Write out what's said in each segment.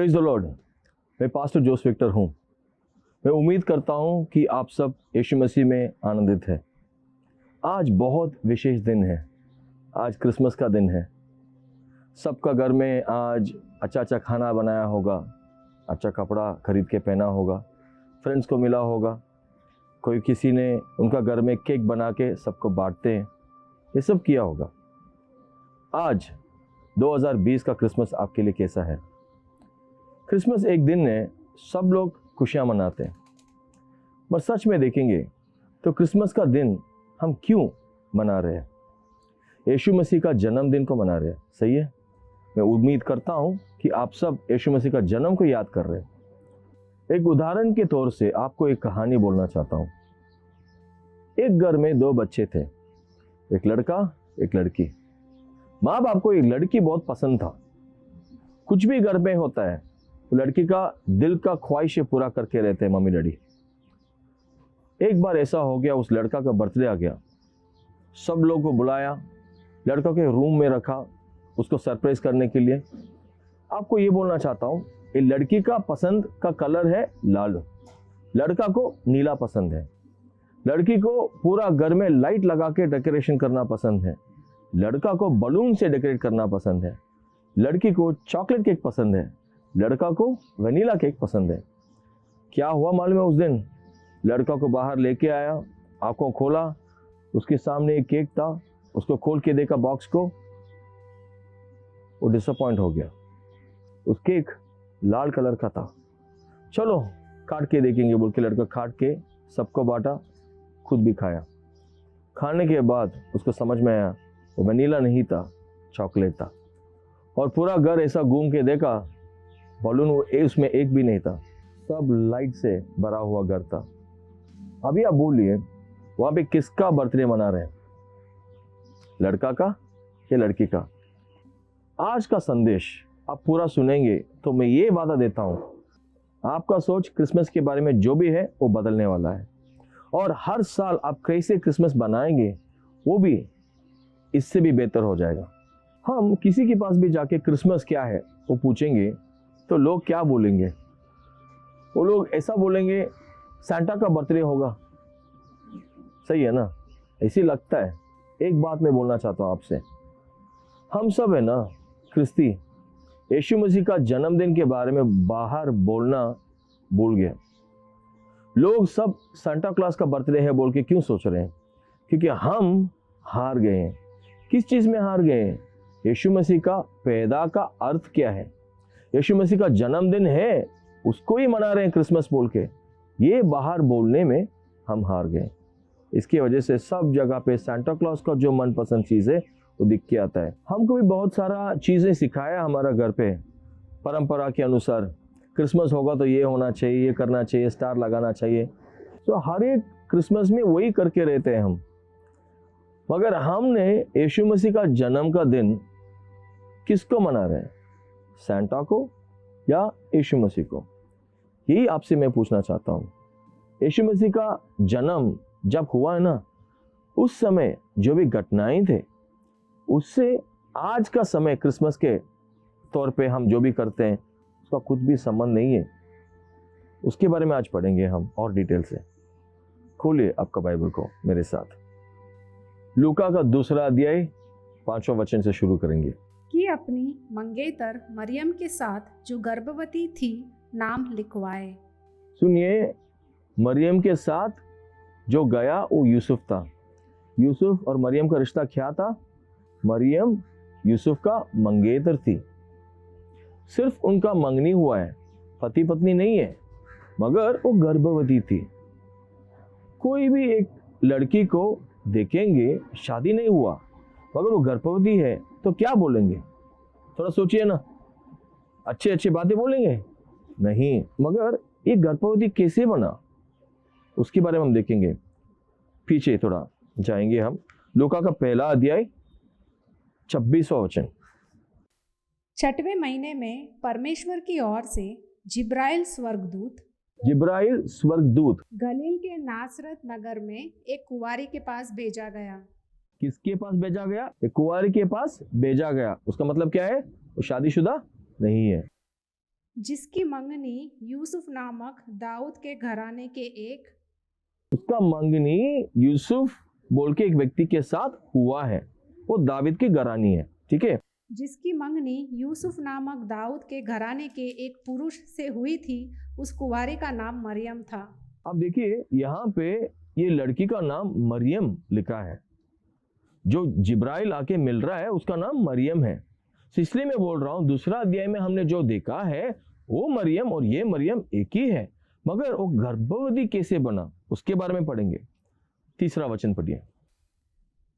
Praise the Lord. मैं pastor जोस Victor हूँ। मैं उम्मीद करता हूँ कि आप सब यीशु मसीह में आनंदित हैं। आज बहुत विशेष दिन है। आज क्रिसमस का दिन है। सबका घर में आज अच्छा खाना बनाया होगा, अच्छा कपड़ा खरीद के पहना होगा, फ्रेंड्स को मिला होगा, कोई किसी ने उनका घर में केक बना के सबको बांटते हैं, ये सब किया होगा। आज 2020 का क्रिसमस आपके लिए कैसा है? क्रिसमस एक दिन है, सब लोग खुशियाँ मनाते हैं, पर सच में देखेंगे तो क्रिसमस का दिन हम क्यों मना रहे हैं? यीशु मसीह का जन्मदिन को मना रहे हैं, सही है। मैं उम्मीद करता हूँ कि आप सब यीशु मसीह का जन्म को याद कर रहे हैं। एक उदाहरण के तौर से आपको एक कहानी बोलना चाहता हूँ। एक घर में दो बच्चे थे, एक लड़का एक लड़की। माँ बाप को एक लड़की बहुत पसंद था। कुछ भी घर में होता है तो लड़की का दिल का ख्वाहिशें पूरा करके रहते हैं मम्मी डैडी। एक बार ऐसा हो गया, उस लड़का का बर्थडे आ गया। सब लोगों को बुलाया, लड़का के रूम में रखा उसको सरप्राइज करने के लिए। आपको ये बोलना चाहता हूँ, ये लड़की का पसंद का कलर है लाल, लड़का को नीला पसंद है। लड़की को पूरा घर में लाइट लगा के डेकोरेशन करना पसंद है, लड़का को बलून से डेकोरेट करना पसंद है। लड़की को चॉकलेट केक पसंद है, लड़का को वनीला केक पसंद है। क्या हुआ मालूम है? उस दिन लड़का को बाहर लेके आया, आंखों खोला, उसके सामने एक केक था, उसको खोल के देखा बॉक्स को, वो डिसअपॉइंट हो गया। उस केक लाल कलर का था। चलो काट के देखेंगे बोल के लड़का काट के सबको बांटा, खुद भी खाया। खाने के बाद उसको समझ में आया वो वनीला नहीं था, चॉकलेट था। और पूरा घर ऐसा घूम के देखा, बलून उसमें एक भी नहीं था, सब लाइट से भरा हुआ घर था। अभी आप बोलिए वहां पे किसका बर्थडे मना रहे हैं? लड़का का या लड़की का? आज का संदेश आप पूरा सुनेंगे तो मैं ये वादा देता हूं, आपका सोच क्रिसमस के बारे में जो भी है वो बदलने वाला है। और हर साल आप कैसे क्रिसमस बनाएंगे वो भी इससे भी बेहतर हो जाएगा। हम किसी के पास भी जाके क्रिसमस क्या है वो पूछेंगे तो लोग क्या बोलेंगे? वो लोग ऐसा बोलेंगे सांता का बर्थडे होगा, सही है ना? ऐसी लगता है। एक बात मैं बोलना चाहता हूँ आपसे, हम सब है ना ख्रिस्ती, यीशु मसीह का जन्मदिन के बारे में बाहर बोलना भूल गए। लोग सब सांता क्लॉज का बर्थडे है बोल के क्यों सोच रहे हैं? क्योंकि हम हार गए हैं। किस चीज में हार गए हैं? यीशु मसीह का पैदा का अर्थ क्या है? यीशु मसीह का जन्मदिन है, उसको ही मना रहे हैं क्रिसमस बोल के। ये बाहर बोलने में हम हार गए। इसकी वजह से सब जगह पे सांता क्लॉज का जो मनपसंद चीज़ है वो दिख के आता है। हमको भी बहुत सारा चीज़ें सिखाया हमारा घर पे, परंपरा के अनुसार। क्रिसमस होगा तो ये होना चाहिए, ये करना चाहिए, स्टार लगाना चाहिए। तो हर एक क्रिसमस में वही करके रहते हैं हम। मगर हमने यीशु मसीह का जन्म का दिन किसको मना रहे हैं? सांता को या यीशु मसीह को? यही आपसे मैं पूछना चाहता हूँ। यीशु मसीह का जन्म जब हुआ है ना, उस समय जो भी घटनाएं थे उससे आज का समय क्रिसमस के तौर पे हम जो भी करते हैं उसका कुछ भी संबंध नहीं है। उसके बारे में आज पढ़ेंगे हम और डिटेल से। खोलिए आपका बाइबल को मेरे साथ। लूका का 2 अध्याय 5वां वचन से शुरू करेंगे। कि अपनी मंगेतर मरियम के साथ जो गर्भवती थी नाम लिखवाए। सुनिए, मरियम के साथ जो गया वो यूसुफ था। यूसुफ और मरियम का रिश्ता क्या था? मरियम यूसुफ का मंगेतर थी। सिर्फ उनका मंगनी हुआ है, पति पत्नी नहीं है, मगर वो गर्भवती थी। कोई भी एक लड़की को देखेंगे, शादी नहीं हुआ मगर वो गर्भवती है तो क्या बोलेंगे? थोड़ा सोचिए ना। अच्छे अच्छे बातें बोलेंगे? नहीं। मगर ये गर्भवती कैसे बना उसके बारे में हम देखेंगे। पीछे थोड़ा जाएंगे हम। लूका का 1 अध्याय 26वां वचन। 6वें महीने में परमेश्वर की ओर से जिब्राइल स्वर्गदूत गलील के नासरत नगर में एक कुंवारी के पास भेजा गया। किसके पास भेजा गया? एक कुंवारी के पास भेजा गया। उसका मतलब क्या है? वो शादीशुदा नहीं है। जिसकी मंगनी यूसुफ नामक दाऊद के घराने के एक उसका मंगनी यूसुफ बोल के एक व्यक्ति के साथ हुआ है, वो दाविद की घरानी है। ठीक है, जिसकी मंगनी यूसुफ नामक दाऊद के घराने के एक पुरुष से हुई थी, उस कुंवारी का नाम मरियम था। अब देखिए यहाँ पे ये लड़की का नाम मरियम लिखा है, जो जिब्राइल आके मिल रहा है उसका नाम मरियम है। तो इसलिए मैं बोल रहा हूँ दूसरा अध्याय में हमने जो देखा है वो मरियम और ये मरियम एक ही है, मगर वो गर्भवती कैसे बना उसके बारे में पढ़ेंगे। तीसरा वचन पढ़िए।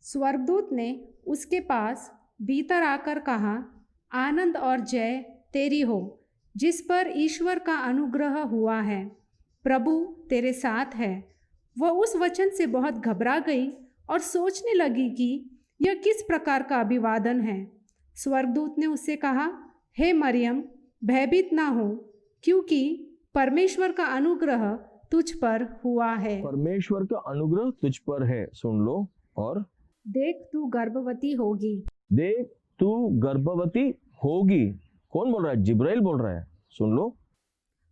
स्वर्गदूत ने उसके पास भीतर आकर कहा, आनंद और जय तेरी हो, जिस पर ईश्वर का अनुग्रह हुआ है, प्रभु तेरे साथ है। वह उस वचन से बहुत घबरा गई और सोचने लगी कि यह किस प्रकार का अभिवादन है। स्वर्गदूत ने उससे कहा, हे मरियम, भयभीत ना हो, क्योंकि परमेश्वर का अनुग्रह तुझ पर हुआ है। परमेश्वर का अनुग्रह तुझ पर है, सुन लो। और देख तू गर्भवती होगी। देख तू गर्भवती होगी, कौन बोल रहा है? जिब्राइल बोल रहा है, सुन लो।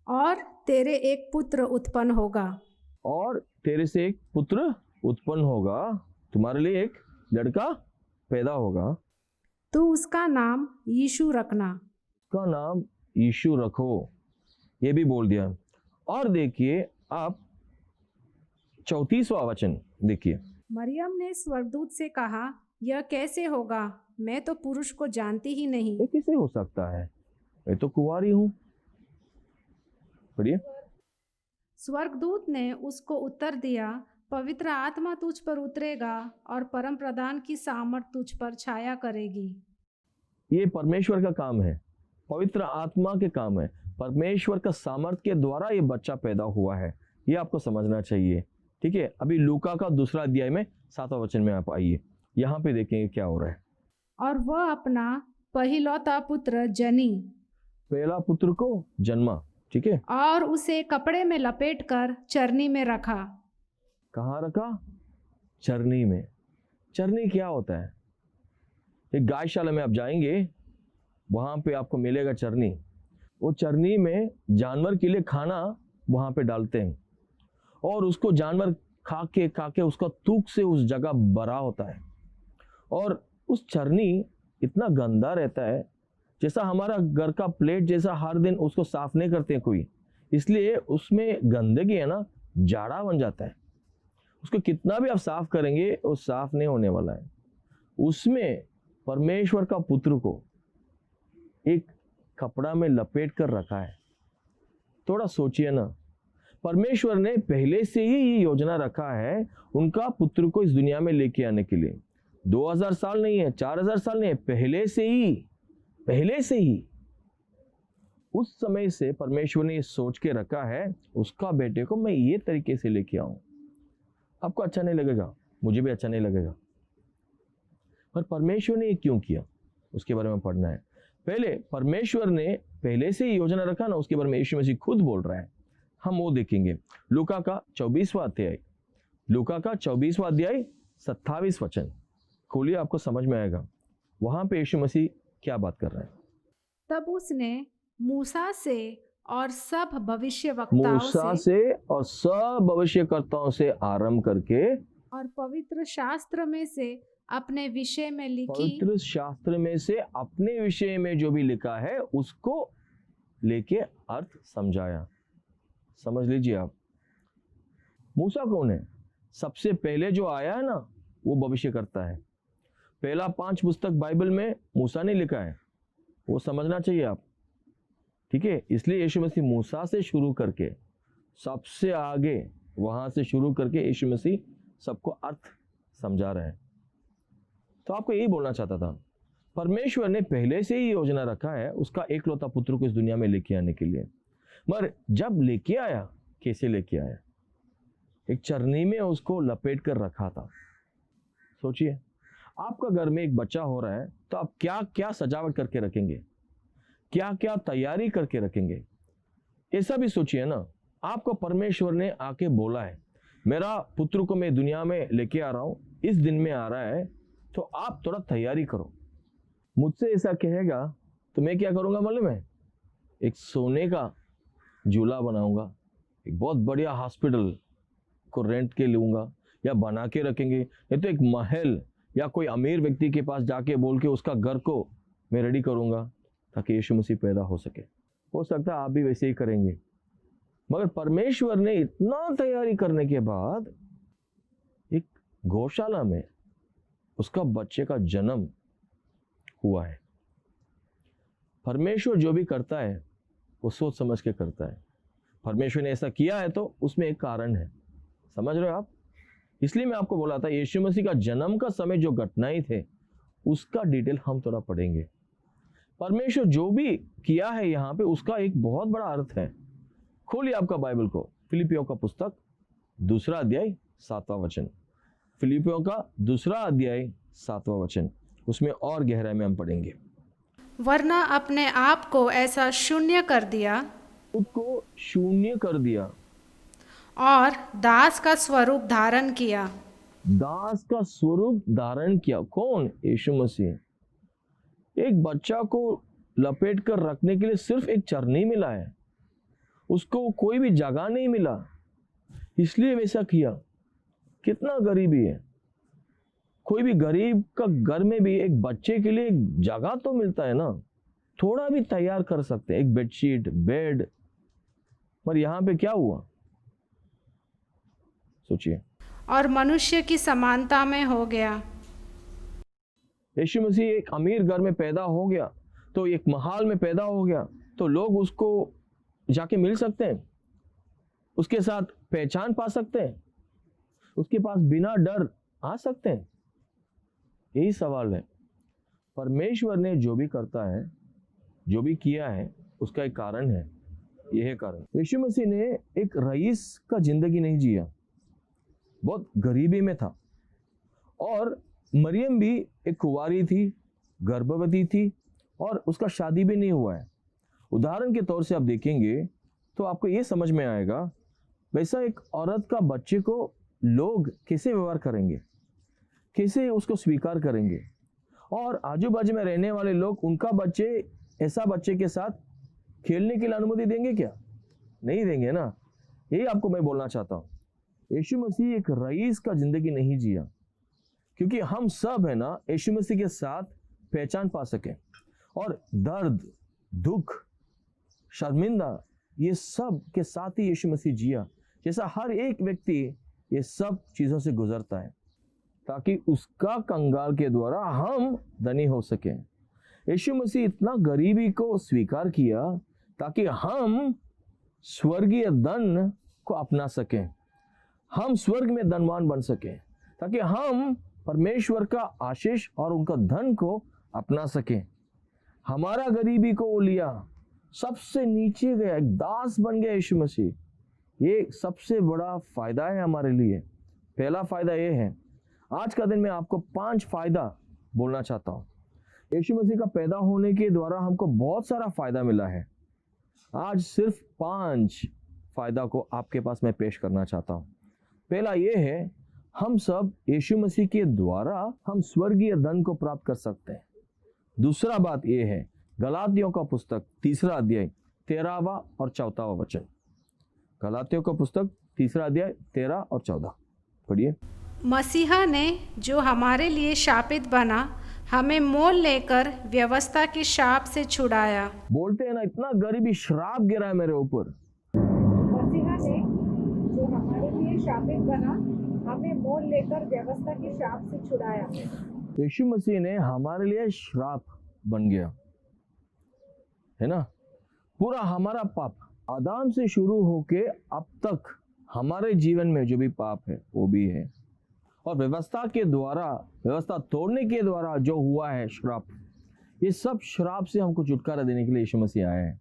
और तेरे एक पुत्र उत्पन्न होगा। और तेरे से एक पुत्र उत्पन्न होगा, तुम्हारे लिए एक लड़का पैदा होगा, तू उसका नाम यीशु रखना। उसका नाम यीशु रखो, ये भी बोल दिया। और देखिए आप 34वां वचन देखिए। मरियम ने स्वर्गदूत से कहा, यह कैसे होगा? मैं तो पुरुष को जानती ही नहीं। ये कैसे हो सकता है? मैं तो कुंवारी हूँ। पढ़िए। स्वर्गदूत ने उसको उत्तर दिया, पवित्र आत्मा तुझ पर उतरेगा और परम प्रधान की सामर्थ तुझ पर छाया करेगी। ये परमेश्वर का काम है, पवित्र आत्मा के काम है, परमेश्वर का सामर्थ के द्वारा ये बच्चा पैदा हुआ है, ये आपको समझना चाहिए। ठीक है, अभी लूका का दूसरा अध्याय में 7वां वचन में आप आइए, यहाँ पे देखेंगे क्या हो रहा है। और वह अपना पहिलौता पुत्र जनी, पहला पुत्र को जन्मा। ठीक है, और उसे कपड़े में लपेटकर चरनी में रखा। कहाँ रखा? चरनी में। चरनी क्या होता है? एक गायशाला में आप जाएंगे, वहाँ पे आपको मिलेगा चरनी। वो चरनी में जानवर के लिए खाना वहाँ पे डालते हैं और उसको जानवर खा के उसका थूक से उस जगह भरा होता है। और उस चरनी इतना गंदा रहता है, जैसा हमारा घर का प्लेट जैसा हर दिन उसको साफ नहीं करते हैं कोई, इसलिए उसमें गंदगी है ना, जाड़ा बन जाता है। उसको कितना भी आप साफ करेंगे वो साफ नहीं होने वाला है। उसमें परमेश्वर का पुत्र को एक कपड़ा में लपेट कर रखा है। थोड़ा सोचिए ना, परमेश्वर ने पहले से ही ये योजना रखा है उनका पुत्र को इस दुनिया में लेके आने के लिए। 2000 साल नहीं है, 4000 साल नहीं है, पहले से ही उस समय से परमेश्वर ने ये सोच के रखा है उसका बेटे को मैं ये तरीके से लेके आऊं। आपको अच्छा नहीं लगेगा, मुझे भी अच्छा नहीं लगेगा, पर परमेश्वर ने ये क्यों किया उसके बारे में पढ़ना है। पहले परमेश्वर ने पहले से ही योजना रखा ना, उसके बारे में यीशु मसीह खुद बोल रहा है, हम वो देखेंगे। लूका का 24वां अध्याय, लूका का 24वां अध्याय 27 वचन खोलिए, आपको समझ में आएगा वहां पे यीशु मसीह क्या बात कर रहे हैं। तब उसने मूसा से और सब भविष्यवक्ताओं से आरंभ करके और पवित्र शास्त्र में से अपने विषय में लिखी, पवित्र शास्त्र में से अपने विषय में जो भी लिखा है उसको लेके अर्थ समझाया। समझ लीजिए आप, मूसा कौन है? सबसे पहले जो आया है ना वो भविष्य करता है। पहला 5 पुस्तक बाइबल में मूसा ने लिखा है, वो समझना चाहिए आप। ठीक है, इसलिए यीशु मसीह मूसा से शुरू करके सबसे आगे वहां से शुरू करके यीशु मसीह सबको अर्थ समझा रहे हैं। तो आपको यही बोलना चाहता था, परमेश्वर ने पहले से ही योजना रखा है उसका एकलौता पुत्र को इस दुनिया में लेके आने के लिए। मगर जब लेके आया, कैसे लेके आया? एक चरनी में उसको लपेट कर रखा था। सोचिए, आपका घर में एक बच्चा हो रहा है तो आप क्या क्या सजावट करके रखेंगे, क्या क्या तैयारी करके रखेंगे, ऐसा भी सोचिए ना। आपको परमेश्वर ने आके बोला है मेरा पुत्र को मैं दुनिया में लेके आ रहा हूं, इस दिन में आ रहा है, तो आप थोड़ा तैयारी करो। मुझसे ऐसा कहेगा तो मैं क्या करूंगा मालूम है? एक सोने का झूला बनाऊंगा, एक बहुत बढ़िया हॉस्पिटल को रेंट के लूंगा या बना के रखेंगे, नहीं तो एक महल या कोई अमीर व्यक्ति के पास जाके बोल के उसका घर को मैं रेडी करूंगा ताकि यीशु मसीह पैदा हो सके। हो सकता है आप भी वैसे ही करेंगे, मगर परमेश्वर ने इतना तैयारी करने के बाद एक गौशाला में उसका बच्चे का जन्म हुआ है। परमेश्वर जो भी करता है वो सोच समझ के करता है। परमेश्वर ने ऐसा किया है तो उसमें एक कारण है, समझ रहे हो आप? इसलिए मैं आपको बोला था यीशु मसीह का जन्म का समय जो घटनाएं थे उसका डिटेल हम थोड़ा पढ़ेंगे। परमेश्वर जो भी किया है यहाँ पे उसका एक बहुत बड़ा अर्थ है। खोलिए आपका बाइबल को, फिलिपियों का पुस्तक 2 अध्याय 7वां वचन। फिलिपियों का 2 अध्याय 7वां वचन, उसमें और गहराई में हम पढ़ेंगे। वरना अपने आप को ऐसा शून्य कर दिया, खुद को शून्य कर दिया और दास का स्वरूप धारण किया। दास का स्वरूप धारण किया। कौन? यीशु मसीह। एक बच्चा को लपेट कर रखने के लिए सिर्फ एक चरनी मिला है, उसको कोई भी जगह नहीं मिला, इसलिए वैसा किया। कितना गरीबी है। कोई भी गरीब का घर में भी एक बच्चे के लिए एक जगह तो मिलता है ना, थोड़ा भी तैयार कर सकते हैं, एक बेडशीट, बेड। पर यहां पे क्या हुआ सोचिए। और मनुष्य की समानता में हो गया। यीशु मसीह एक अमीर घर में पैदा हो गया, तो एक महल में पैदा हो गया, तो लोग उसको जाके मिल सकते हैं, उसके साथ पहचान पा सकते हैं, उसके पास बिना डर आ सकते हैं। यही सवाल है। परमेश्वर ने जो भी करता है, जो भी किया है, उसका एक कारण है। यह है कारण। यीशु मसीह ने एक रईस का जिंदगी नहीं जिया, बहुत गरीबी में था। और मरियम भी एक कुंवारी थी, गर्भवती थी, और उसका शादी भी नहीं हुआ है। उदाहरण के तौर से आप देखेंगे तो आपको ये समझ में आएगा वैसा एक औरत का बच्चे को लोग कैसे व्यवहार करेंगे, कैसे उसको स्वीकार करेंगे, और आजू बाजू में रहने वाले लोग उनका बच्चे ऐसा बच्चे के साथ खेलने के लिए अनुमति देंगे क्या? नहीं देंगे ना। यही आपको मैं बोलना चाहता हूँ। यीशु मसीह एक रईस का जिंदगी नहीं जिया, क्योंकि हम सब है ना यीशु मसीह के साथ पहचान पा सके, और दर्द, दुख, शर्मिंदा, ये सब के साथ ही यीशु मसीह जिया। जैसा हर एक व्यक्ति ये सब चीजों से गुजरता है, ताकि उसका कंगाल के द्वारा हम धनी हो सके। यीशु मसीह इतना गरीबी को स्वीकार किया ताकि हम स्वर्गीय धन को अपना सकें, हम स्वर्ग में धनवान बन सकें, ताकि हम परमेश्वर का आशीष और उनका धन को अपना सकें। हमारा गरीबी को वो लिया, सबसे नीचे गया, एक दास बन गया यीशु मसीह। ये सबसे बड़ा फायदा है हमारे लिए। पहला फायदा ये है, आज का दिन मैं आपको 5 फायदा बोलना चाहता हूँ। यीशु मसीह का पैदा होने के द्वारा हमको बहुत सारा फायदा मिला है। आज सिर्फ 5 फायदा को आपके पास मैं पेश करना चाहता हूँ। पहला ये है, हम सब यीशु मसीह के द्वारा हम स्वर्गीय धन को प्राप्त कर सकते हैं। दूसरा बात ये है, गलातियों का पुस्तक 3 अध्याय 13वां और 14वां वचन। गलातियों का पुस्तक 3 अध्याय 13 और 14 पढ़िए। मसीहा ने जो हमारे लिए शापित बना, हमें मोल लेकर व्यवस्था की शाप से छुड़ाया। बोलते हैं ना, इतना गरीबी श्राप गिरा है मेरे ऊपर। मसीहा ने जो हमारे लिए शापित बना, हमें मोल लेकर व्यवस्था की शाप से छुड़ाया। यीशु मसीह ने हमारे लिए श्राप बन गया है ना। पूरा हमारा पाप आदम से शुरू होके अब तक हमारे जीवन में जो भी पाप है वो भी है, और व्यवस्था के द्वारा, व्यवस्था तोड़ने के द्वारा जो हुआ है श्राप, ये सब श्राप से हमको छुटकारा देने के लिए यीशु मसीह आए हैं।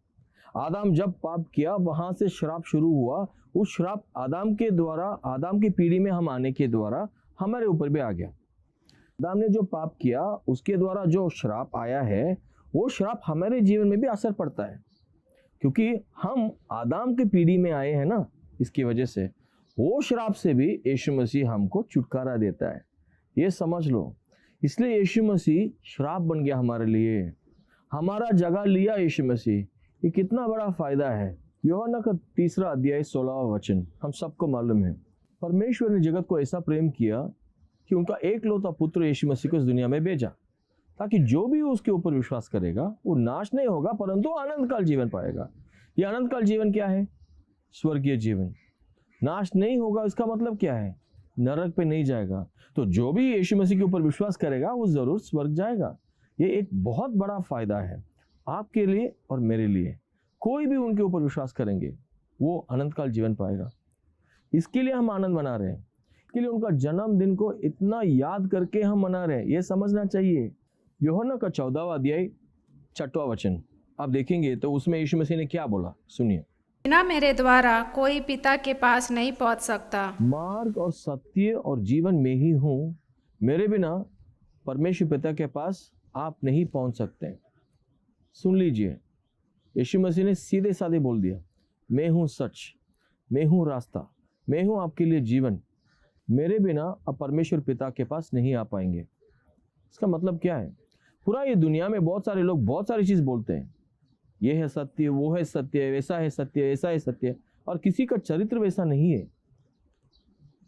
आदम जब पाप किया वहां से श्राप शुरू हुआ, उस श्राप आदम के द्वारा, आदम की पीढ़ी में हम आने के द्वारा हमारे ऊपर भी आ गया। आदम ने जो पाप किया उसके द्वारा जो श्राप आया है, वो श्राप हमारे जीवन में भी असर पड़ता है, क्योंकि हम आदम की पीढ़ी में आए हैं ना। इसकी वजह से वो श्राप से भी यीशु मसीह हमको छुटकारा देता है, ये समझ लो। इसलिए यीशु मसीह श्राप बन गया हमारे लिए, हमारा जगह लिया यीशु मसीह। ये कितना बड़ा फायदा है। यूहन्ना का 3 अध्याय 16वां वचन हम सबको मालूम है, परमेश्वर ने जगत को ऐसा प्रेम किया कि उनका एकलौता पुत्र यीशु मसीह को इस दुनिया में भेजा, ताकि जो भी उसके ऊपर विश्वास करेगा वो नाश नहीं होगा परंतु अनंत काल जीवन पाएगा। ये अनंत काल जीवन क्या है? स्वर्गीय जीवन। नाश नहीं होगा इसका मतलब क्या है? नरक पे नहीं जाएगा। तो जो भी यीशु मसीह के ऊपर विश्वास करेगा वो जरूर स्वर्ग जाएगा। ये एक बहुत बड़ा फायदा है आपके लिए और मेरे लिए। कोई भी उनके ऊपर विश्वास करेंगे वो अनंत काल जीवन पाएगा। इसके लिए हम आनंद मना रहे हैं, इसके लिए उनका जन्मदिन को इतना याद करके हम मना रहे हैं, ये समझना चाहिए। यूहन्ना का 14वां अध्याय 6वां वचन आप देखेंगे तो उसमें यीशु मसीह ने क्या बोला, सुनिए। बिना मेरे द्वारा कोई पिता के पास नहीं पहुंच सकता। मार्ग और सत्य और जीवन में ही हूँ, मेरे बिना परमेश्वर पिता के पास आप नहीं पहुंच सकते। सुन लीजिए, यीशु मसीह ने सीधे साधे बोल दिया, मैं हूँ सच, मैं हूँ रास्ता, मैं हूँ आपके लिए जीवन। मेरे बिना आप परमेश्वर पिता के पास नहीं आ पाएंगे। इसका मतलब क्या है? पूरा ये दुनिया में बहुत सारे लोग बहुत सारी चीज बोलते हैं, ये है सत्य, वो है सत्य, वैसा है सत्य, ऐसा है सत्य, और किसी का चरित्र वैसा नहीं है।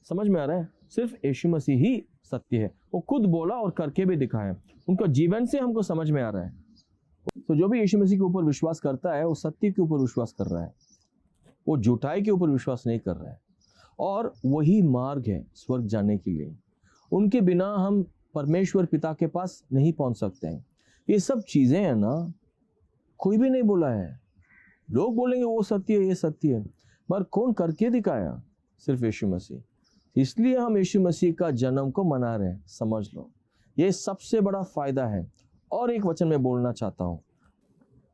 समझ में आ रहा है? सिर्फ यीशु मसीह ही सत्य है। वो खुद बोला और करके भी दिखाया, उनका जीवन से हमको समझ में आ रहा है। तो जो भी यीशु मसीह के ऊपर विश्वास करता है वो सत्य के ऊपर विश्वास कर रहा है, वो झूठाई के ऊपर विश्वास नहीं कर रहा है, और वही मार्ग है स्वर्ग जाने के लिए। उनके बिना हम परमेश्वर पिता के पास नहीं पहुंच सकते हैं। ये सब चीजें हैं ना, कोई भी नहीं बोला है। लोग बोलेंगे वो सत्य है, ये सत्य है, पर कौन करके दिखाया? सिर्फ यीशु मसीह। इसलिए हम यीशु मसीह का जन्म को मना रहे हैं, समझ लो, ये सबसे बड़ा फायदा है। और एक वचन मैं बोलना चाहता हूँ,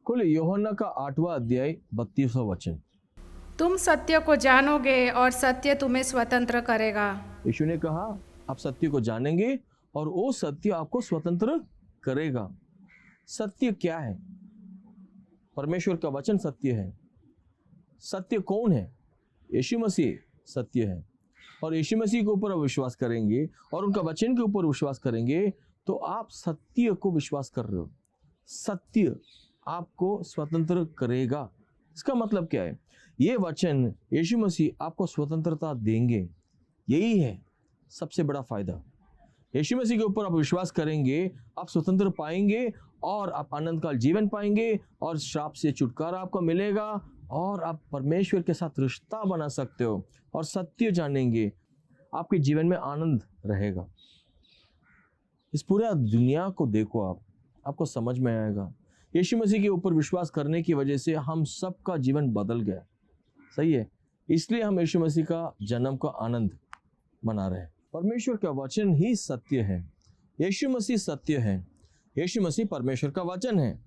खोले यूहन्ना का 8वां अध्याय 32वां वचन। तुम सत्य को जानोगे और सत्य तुम्हें स्वतंत्र करेगा। यीशु ने कहा आप सत्य को जानेंगे और वो सत्य आपको स्वतंत्र करेगा। सत्य क्या है? परमेश्वर का वचन सत्य है। सत्य कौन है? यीशु मसीह सत्य है। और यीशु मसीह के ऊपर आप विश्वास करेंगे और उनका वचन के ऊपर विश्वास करेंगे तो आप सत्य को विश्वास कर रहे हो। सत्य आपको स्वतंत्र करेगा। इसका मतलब क्या है? ये वचन यीशु मसीह आपको स्वतंत्रता देंगे। यही है सबसे बड़ा फायदा। यीशु मसीह के ऊपर आप विश्वास करेंगे, आप स्वतंत्र पाएंगे और आप अनंत काल जीवन पाएंगे और श्राप से छुटकारा आपको मिलेगा और आप परमेश्वर के साथ रिश्ता बना सकते हो और सत्य जानेंगे। आपके जीवन में आनंद रहेगा। इस पूरा दुनिया को देखो आप, आपको समझ में आएगा। यीशु मसीह के ऊपर विश्वास करने की वजह से हम सबका जीवन बदल गया। सही है, इसलिए हम यीशु मसीह का जन्म का आनंद मना रहे हैं। परमेश्वर का वचन ही सत्य है। यीशु मसीह सत्य है। यीशु मसीह परमेश्वर का वचन है।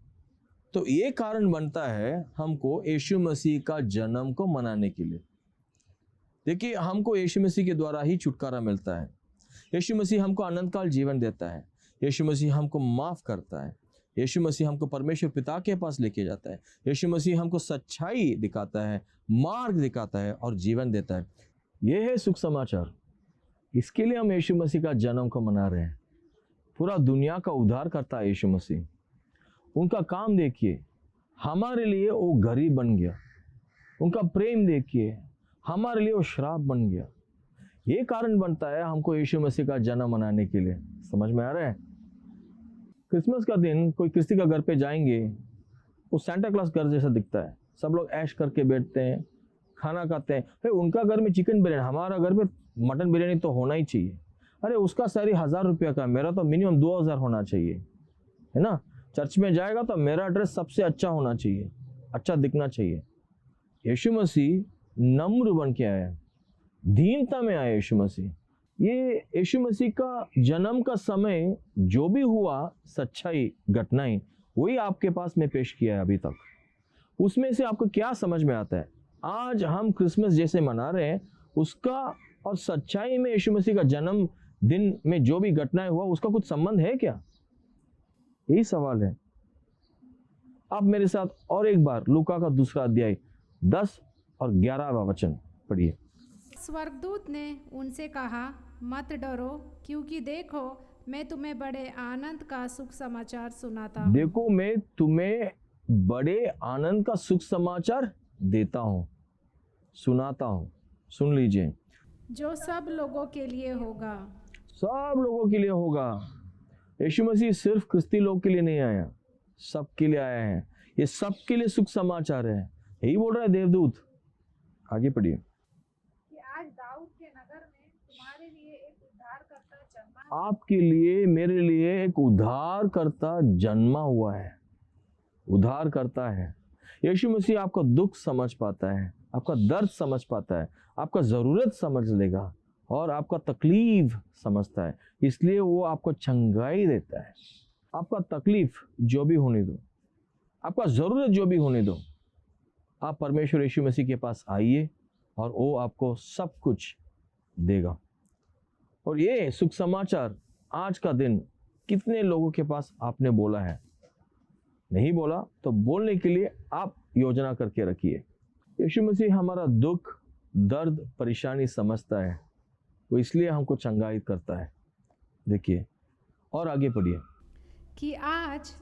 तो ये कारण बनता है हमको यीशु मसीह का जन्म को मनाने के लिए। देखिए, हमको यीशु मसीह के द्वारा ही छुटकारा मिलता है। यीशु मसीह हमको अनंत काल जीवन देता है। यीशु मसीह हमको माफ करता है। यीशु मसीह हमको परमेश्वर पिता के पास लेके जाता है। यीशु मसीह हमको सच्चाई दिखाता है, मार्ग दिखाता है और जीवन देता है। यह है सुख समाचार। इसके लिए हम यीशु मसीह का जन्म को मना रहे हैं। पूरा दुनिया का उद्धार करता है यीशु मसीह। उनका काम देखिए, हमारे लिए वो गरीब बन गया। उनका प्रेम देखिए, हमारे लिए वो श्राप बन गया। ये कारण बनता है हमको यीशु मसीह का जन्म मनाने के लिए। समझ में आ रहा है? क्रिसमस का दिन कोई किसी का घर पे जाएंगे, वो सेंटा क्लॉज घर जैसा दिखता है। सब लोग ऐश करके बैठते हैं, खाना खाते हैं। भाई उनका घर में चिकन बिरयानी, हमारा घर पे मटन बिरयानी तो होना ही चाहिए। अरे उसका सैलरी 1000 रुपया का, मेरा तो मिनिमम 2000 होना चाहिए, है ना। चर्च में जाएगा तो मेरा ड्रेस सबसे अच्छा होना चाहिए, अच्छा दिखना चाहिए। यीशु मसीह नम्र बन के आया, दीनता में आया यीशु मसीह। ये यीशु मसीह का जन्म का समय जो भी हुआ सच्चाई घटनाएं, वही आपके पास में पेश किया है अभी तक। उसमें से आपको क्या समझ में आता है? आज हम क्रिसमस जैसे मना रहे हैं, उसका और सच्चाई में यीशु मसीह का जन्म दिन में जो भी घटनाएं हुआ उसका कुछ संबंध है क्या? यही सवाल है। आप मेरे साथ और एक बार लूका का 2 अध्याय 10 और 11वां वचन पढ़िए। स्वर्गदूत ने उनसे कहा, मत डरो, क्योंकि देखो मैं तुम्हें बड़े आनंद का सुख समाचार सुनाता हूँ। देखो मैं तुम्हें बड़े आनंद का सुख समाचार देता हूँ, सुनाता हूँ। सुन लीजिए, जो सब लोगों के लिए होगा। सब लोगों के लिए होगा। यीशु मसीह सिर्फ क्रिस्ती लोग के लिए नहीं आया, सबके लिए आया है। ये सबके लिए सुख समाचार है। यही बोल रहा है देवदूत। आगे पढ़िए। कि आज दाऊद के नगर में तुम्हारे लिए एक उद्धारकर्ता जन्मा। आपके लिए, मेरे लिए एक उद्धारकर्ता जन्मा हुआ है। उद्धार करता है। यीशु मसीह आपका दुख समझ पाता है, आपका दर्द समझ पाता है, आपका ज़रूरत समझ लेगा और आपका तकलीफ समझता है। इसलिए वो आपको चंगाई देता है। आपका तकलीफ जो भी होने दो, आपका ज़रूरत जो भी होने दो, आप परमेश्वर यीशु मसीह के पास आइए और वो आपको सब कुछ देगा। और ये सुख समाचार आज का दिन कितने लोगों के पास आपने बोला है? नहीं बोला तो बोलने के लिए आप योजना करके रखिए। यीशु मसीह हमारा दुख, दर्द, परेशानी समझता है। वो इसलिए हमको चंगाई करता है। देखिए और आगे पढ़िए। कि आज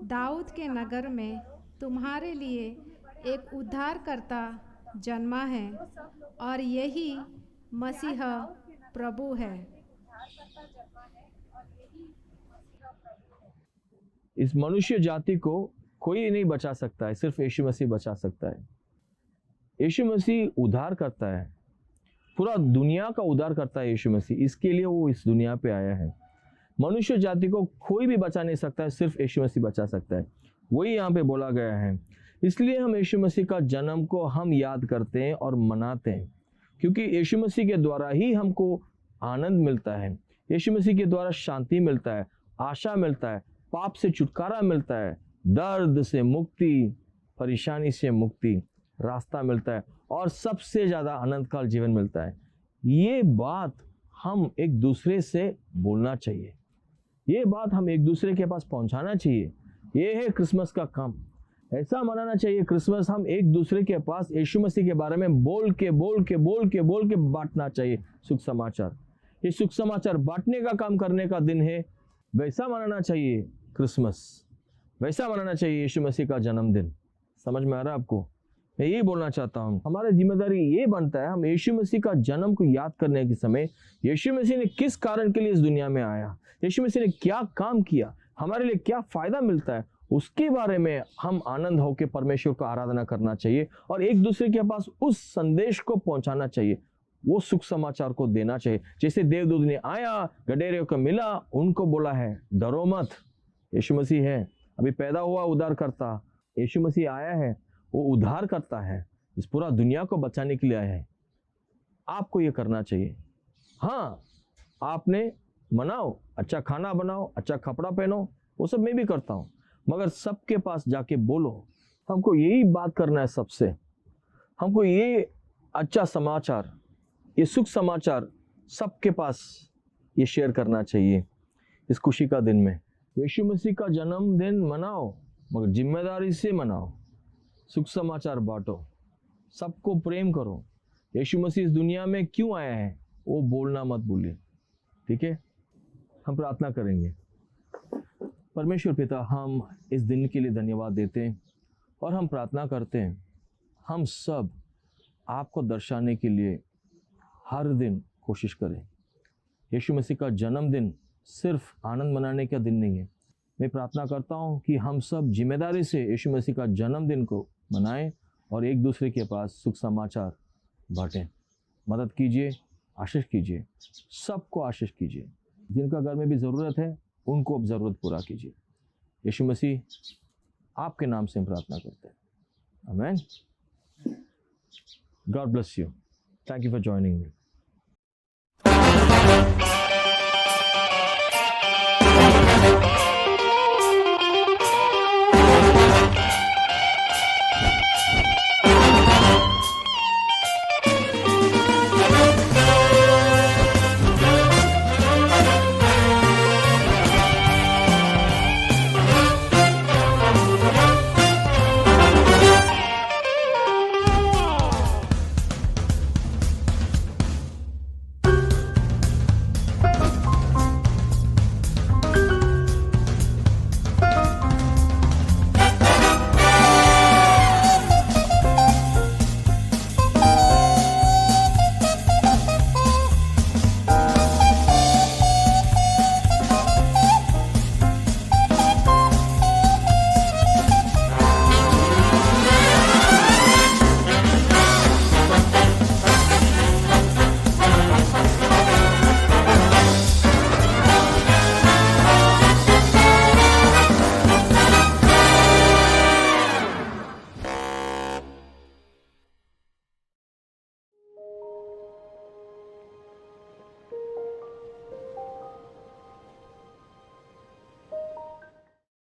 दाऊद के नगर में तुम्हारे लिए एक उद्धारकर्ता जन्मा है और यही मसीह प्रभु है। इस मनुष्य जाति को कोई नहीं बचा सकता है, सिर्फ यीशु मसीह बचा सकता है। यीशु मसीह उद्धार करता है, पूरा दुनिया का उद्धार करता है यीशु मसीह। इसके लिए वो इस दुनिया पे आया है। मनुष्य जाति को कोई भी बचा नहीं सकता है, सिर्फ यीशु मसीह बचा सकता है। वही यहाँ पे बोला गया है। इसलिए हम यीशु मसीह का जन्म को हम याद करते हैं और मनाते हैं, क्योंकि यीशु मसीह के द्वारा ही हमको आनंद मिलता है। यीशु मसीह के द्वारा शांति मिलता है, आशा मिलता है, पाप से छुटकारा मिलता है, दर्द से मुक्ति, परेशानी से मुक्ति, रास्ता मिलता है और सबसे ज़्यादा आनंद का जीवन मिलता है। ये बात हम एक दूसरे से बोलना चाहिए, ये बात हम एक दूसरे के पास पहुंचाना चाहिए। ये है क्रिसमस का काम। ऐसा मनाना चाहिए क्रिसमस, हम एक दूसरे के पास यीशु मसीह के बारे में बोल के बांटना चाहिए सुख समाचार। ये सुख समाचार बांटने का काम करने का दिन है। वैसा मनाना चाहिए क्रिसमस, वैसा मनाना चाहिए यीशु मसीह का जन्मदिन। समझ में आ रहा है आपको? मैं यही बोलना चाहता हूँ। हमारी जिम्मेदारी ये बनता है, हम यीशु मसीह का जन्म को याद करने के समय यीशु मसीह ने किस कारण के लिए इस दुनिया में आया, यीशु मसीह ने क्या काम किया, हमारे लिए क्या फायदा मिलता है, उसके बारे में हम आनंद होकर परमेश्वर को आराधना करना चाहिए और एक दूसरे के पास उस संदेश को पहुंचाना चाहिए, वो सुख समाचार को देना चाहिए। जैसे देवदूत ने आया, गडेरियों को मिला, उनको बोला है डरो मत, यीशु मसीह है, अभी पैदा हुआ उद्धार करता, यीशु मसीह आया है, वो उद्धार करता है, इस पूरा दुनिया को बचाने के लिए आया है। आपको ये करना चाहिए। हाँ, आपने मनाओ, अच्छा खाना बनाओ, अच्छा कपड़ा पहनो, वो सब मैं भी करता हूँ, मगर सबके पास जाके बोलो। हमको यही बात करना है सबसे, हमको ये अच्छा समाचार, ये सुख समाचार सबके पास ये शेयर करना चाहिए इस खुशी का दिन में। यीशु मसीह का जन्मदिन मनाओ, मगर जिम्मेदारी से मनाओ। सुख समाचार बांटो, सबको प्रेम करो। यीशु मसीह इस दुनिया में क्यों आया है वो बोलना मत भूलिए। ठीक है, हम प्रार्थना करेंगे। परमेश्वर पिता, हम इस दिन के लिए धन्यवाद देते हैं और हम प्रार्थना करते हैं हम सब आपको दर्शाने के लिए हर दिन कोशिश करें। यीशु मसीह का जन्मदिन सिर्फ आनंद मनाने का दिन नहीं है। मैं प्रार्थना करता हूँ कि हम सब जिम्मेदारी से यीशु मसीह का जन्मदिन को मनाएं और एक दूसरे के पास सुख समाचार बांटें। मदद कीजिए, आशीष कीजिए, सबको आशीष कीजिए। जिनका घर में भी ज़रूरत है उनको अब ज़रूरत पूरा कीजिए। यीशु मसीह आपके नाम से हम प्रार्थना करते हैं। आमीन। God bless you. Thank you for joining me.